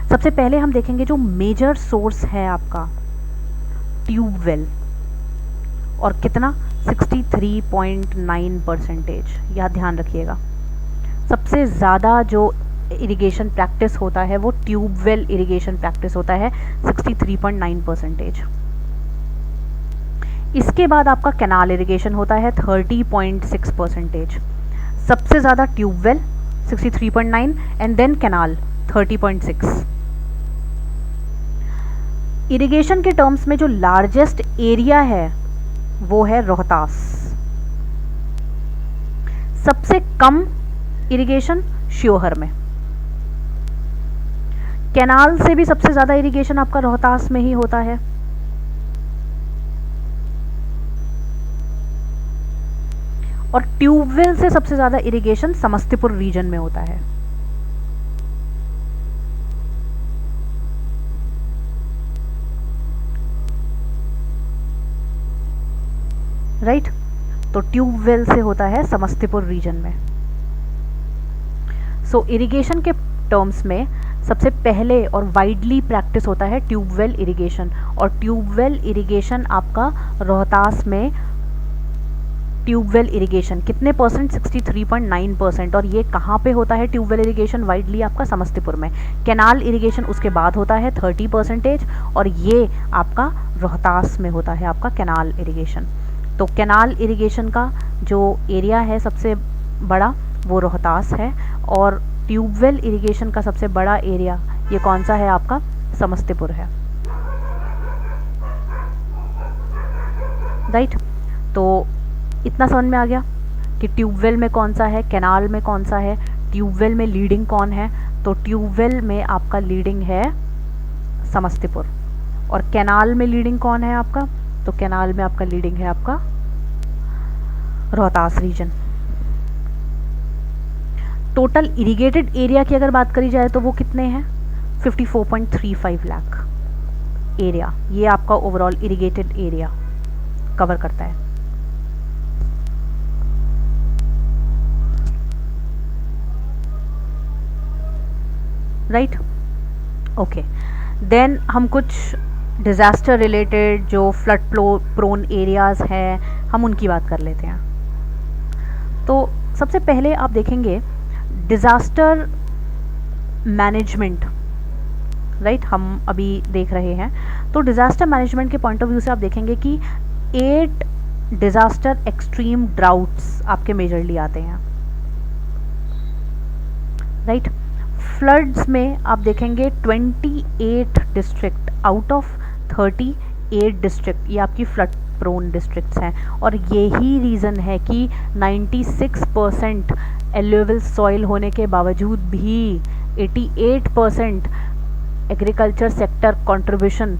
सबसे पहले हम देखेंगे जो मेजर सोर्स है आपका ट्यूबवेल, और कितना 63.9%, यह ध्यान रखिएगा। सबसे ज़्यादा जो इरिगेशन प्रैक्टिस होता है वो ट्यूबवेल इरिगेशन प्रैक्टिस होता है 63.9%। इसके बाद आपका कैनाल इरिगेशन होता है 30.6%। सबसे ज़्यादा tubewell 63.9 and then canal 30.6। Irrigation के टर्म्स में जो लार्जेस्ट एरिया है वो है रोहतास। सबसे कम इरिगेशन शिवहर में। कैनाल से भी सबसे ज़्यादा इरिगेशन आपका रोहतास में ही होता है, और ट्यूबवेल से सबसे ज़्यादा इरिगेशन समस्तीपुर रीजन में होता है, राइट। तो ट्यूबवेल से होता है समस्तीपुर रीजन में। सो इरिगेशन के टर्म्स में सबसे पहले और वाइडली प्रैक्टिस होता है ट्यूबवेल इरिगेशन, और ट्यूबवेल इरिगेशन आपका रोहतास में ट्यूबवेल इरिगेशन कितने परसेंट 63.9%, और ये कहाँ पे होता है ट्यूबवेल इरिगेशन वाइडली आपका समस्तीपुर में। कैनाल इरिगेशन उसके बाद होता है 30%, और ये आपका रोहतास में होता है आपका कैनाल इरिगेशन। तो कैनाल इरिगेशन का जो एरिया है सबसे बड़ा वो रोहतास है, और ट्यूबवेल इरिगेशन का सबसे बड़ा एरिया ये कौन सा है आपका समस्तीपुर है, राइट। तो इतना समझ में आ गया कि ट्यूबवेल में कौन सा है, कैनाल में कौन सा है, ट्यूबवेल में लीडिंग कौन है। तो ट्यूबवेल में आपका लीडिंग है समस्तीपुर, और कैनाल में लीडिंग कौन है आपका, तो कैनाल में आपका लीडिंग है आपका Rohtas region. Total irrigated area की अगर बात करी जाए तो वो कितने हैं 54.35 लाख एरिया, ये आपका ओवरऑल इरिगेटेड एरिया कवर करता है, राइट। ओके, देन हम कुछ डिज़ास्टर रिलेटेड जो फ्लड प्रोन एरियाज़ हैं हम उनकी बात कर लेते हैं। तो सबसे पहले आप देखेंगे डिज़ास्टर मैनेजमेंट, राइट, हम अभी देख रहे हैं। तो डिज़ास्टर मैनेजमेंट के पॉइंट ऑफ व्यू से आप देखेंगे कि 8 डिज़ास्टर एक्सट्रीम ड्राउट्स आपके मेजरली आते हैं, राइट। फ्लड्स में आप देखेंगे 28 डिस्ट्रिक्ट आउट ऑफ 38 डिस्ट्रिक्ट ये आपकी प्रोन डिस्ट्रिक्ट्स हैं, और यही रीज़न है कि 96% एल्यूवियल सॉइल होने के बावजूद भी 88% agriculture sector contribution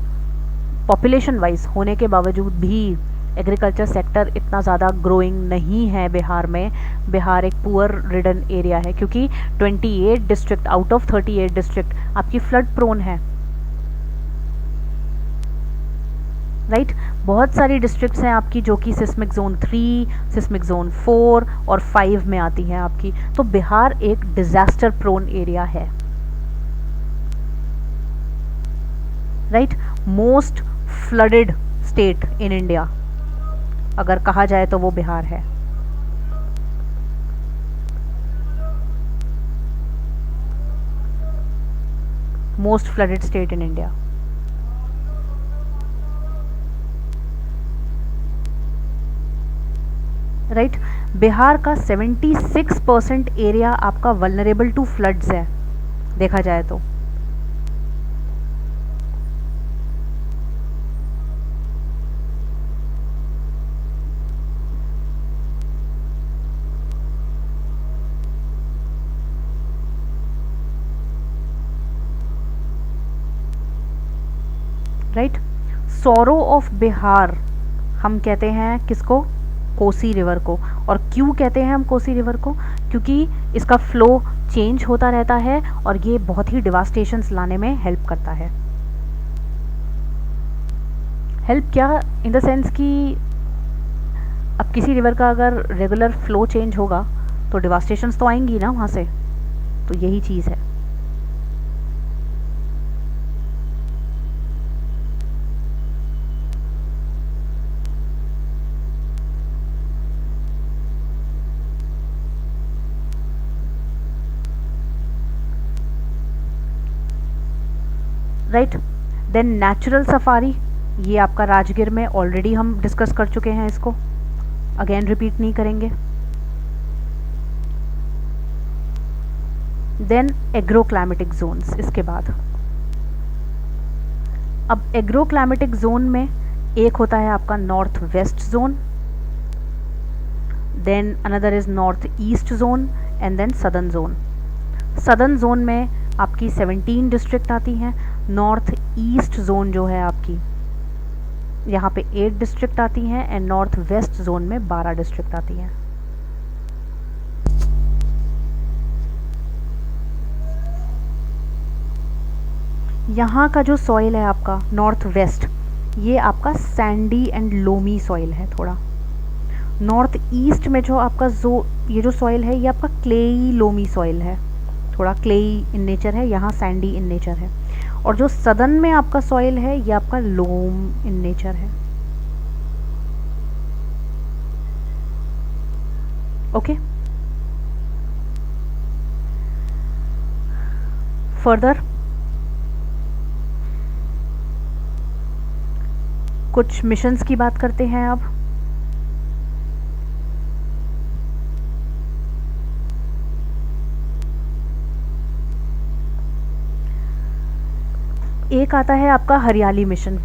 population wise होने के बावजूद भी एग्रीकल्चर सेक्टर इतना ज़्यादा ग्रोइंग नहीं है बिहार में। बिहार एक पुअर रिडन एरिया है क्योंकि 28 डिस्ट्रिक्ट आउट ऑफ 38 डिस्ट्रिक्ट आपकी फ्लड प्रोन है, राइट। बहुत सारी डिस्ट्रिक्ट्स हैं आपकी जो कि सिस्मिक जोन 3, सिस्मिक जोन 4 और 5 में आती हैं आपकी। तो बिहार एक डिजास्टर प्रोन एरिया है, right. Most flooded state in India अगर कहा जाए तो वो बिहार है। Most flooded state in India. Right. Bihar का 76% एरिया आपका वल्नरेबल टू फ्लड्स है देखा जाए तो। राइट। सॉरो ऑफ बिहार हम कहते हैं किसको? कोसी रिवर को। और क्यों कहते हैं हम कोसी रिवर को? क्योंकि इसका फ्लो चेंज होता रहता है और ये बहुत ही डिवास्टेशंस लाने में हेल्प करता है। हेल्प क्या, इन द सेंस कि अब किसी रिवर का अगर रेगुलर फ्लो चेंज होगा तो डिवास्टेशंस तो आएंगी ना वहाँ से, तो यही चीज़ है। राइट। देन नेचुरल सफारी, ये आपका राजगीर में ऑलरेडी हम डिस्कस कर चुके हैं, इसको अगेन रिपीट नहीं करेंगे। देन एग्रोक्लाइमेटिक जोन्स इसके बाद। अब एग्रोक्लाइमेटिक जोन में एक होता है आपका north west zone, then another is north east zone and then southern zone. Southern zone में आपकी 17 डिस्ट्रिक्ट आती हैं। नॉर्थ ईस्ट जोन जो है आपकी, यहाँ पे 8 डिस्ट्रिक्ट आती हैं एंड नॉर्थ वेस्ट जोन में 12 डिस्ट्रिक्ट आती हैं। यहाँ का जो सॉइल है आपका नॉर्थ वेस्ट, ये आपका सैंडी एंड लोमी सॉइल है थोड़ा। नॉर्थ ईस्ट में जो आपका ये जो सॉइल है ये आपका क्लेई लोमी सॉइल है, थोड़ा क्लेई इन नेचर है, यहाँ सैंडी इन नेचर है। और जो सदर्न में आपका सॉइल है ये आपका लोम इन नेचर है। ओके। फर्दर कुछ मिशंस की बात करते हैं अब। एक आता है आपका हरियाली मिशन।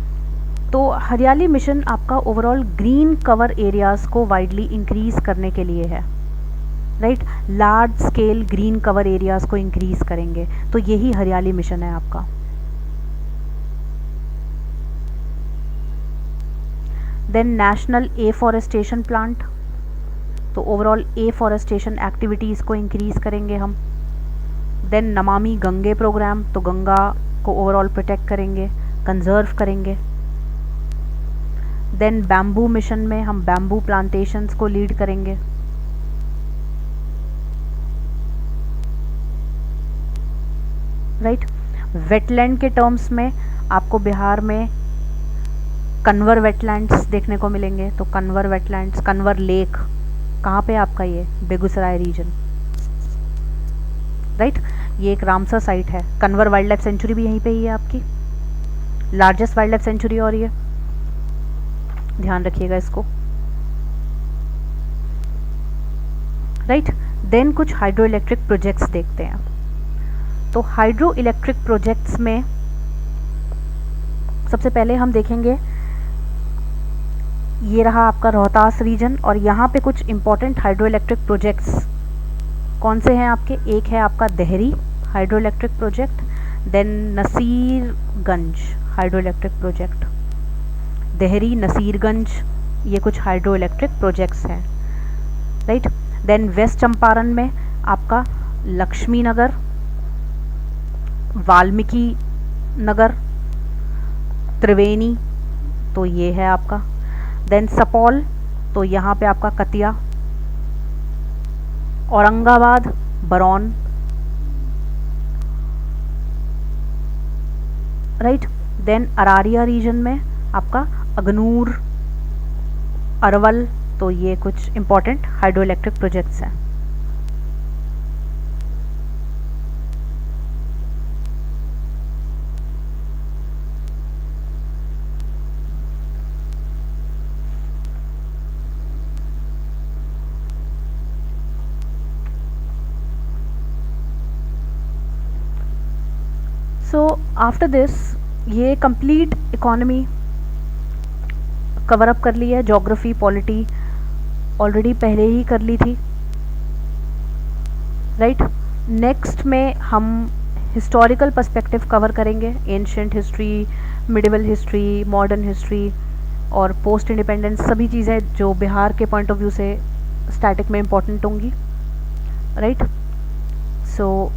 तो हरियाली मिशन आपका ओवरऑल ग्रीन कवर एरियाज़ को वाइडली इंक्रीज़ करने के लिए है, right. Large scale green cover areas को इंक्रीज़ करेंगे, तो यही हरियाली मिशन है आपका। देन नेशनल एफॉरेस्टेशन प्लांट, तो ओवरऑल एफॉरेस्टेशन एक्टिविटीज़ को इंक्रीज़ करेंगे हम। देन नमामि गंगे प्रोग्राम, तो गंगा को ओवरऑल प्रोटेक्ट करेंगे, कंजर्व करेंगे। देन बैम्बू मिशन में हम बैम्बू प्लांटेशंस को लीड करेंगे। राइट। वेटलैंड के टर्म्स में आपको बिहार में कन्वर वेटलैंड्स देखने को मिलेंगे। तो कन्वर वेटलैंड्स, कन्वर लेक कहाँ पे आपका? ये बेगूसराय रीजन, राइट। ये एक रामसर साइट है। कन्वर वाइल्ड लाइफ सेंचुरी भी यहीं पे ही है आपकी, लार्जेस्ट वाइल्ड लाइफ सेंचुरी, और ये ध्यान रखिएगा इसको, राइट। देन कुछ हाइड्रो इलेक्ट्रिक प्रोजेक्ट्स देखते हैं। तो हाइड्रो इलेक्ट्रिक प्रोजेक्ट्स में सबसे पहले हम देखेंगे ये रहा आपका रोहतास रीजन, और यहाँ पे कुछ इम्पोर्टेंट हाइड्रो इलेक्ट्रिक प्रोजेक्ट्स कौन से हैं आपके, एक है आपका Dehri hydro electric project, then Nasriganj hydro electric project, Dehri Nasriganj, ये कुछ हाइड्रो इलेक्ट्रिक प्रोजेक्ट्स हैं, राइट। देन वेस्ट चंपारण में आपका लक्ष्मी नगर, वाल्मीकि नगर, त्रिवेणी, तो ये है आपका। देन सपौल, तो यहाँ पे आपका कतिया, औरंगाबाद, बरौन, राइट। देन अरारिया रीजन में आपका अगनूर, अरवल, तो ये कुछ इम्पोर्टेंट हाइड्रो इलेक्ट्रिक प्रोजेक्ट्स हैं। सो आफ्टर दिस ये कंप्लीट इकोनॉमी कवर अप कर ली है, ज्योग्राफी पॉलिटी ऑलरेडी पहले ही कर ली थी, राइट। नेक्स्ट में हम हिस्टोरिकल पर्सपेक्टिव कवर करेंगे, ancient history, medieval history, modern history और पोस्ट इंडिपेंडेंस, सभी चीज़ें जो बिहार के पॉइंट ऑफ व्यू से स्टैटिक में इम्पोर्टेंट होंगी, राइट। सो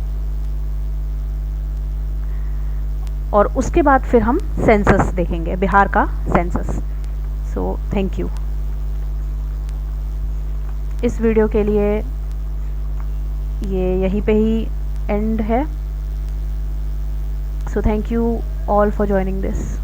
और उसके बाद फिर हम सेंसस देखेंगे, बिहार का सेंसस। So thank you. इस वीडियो के लिए ये यहीं पे ही एंड है। So thank you all for joining this.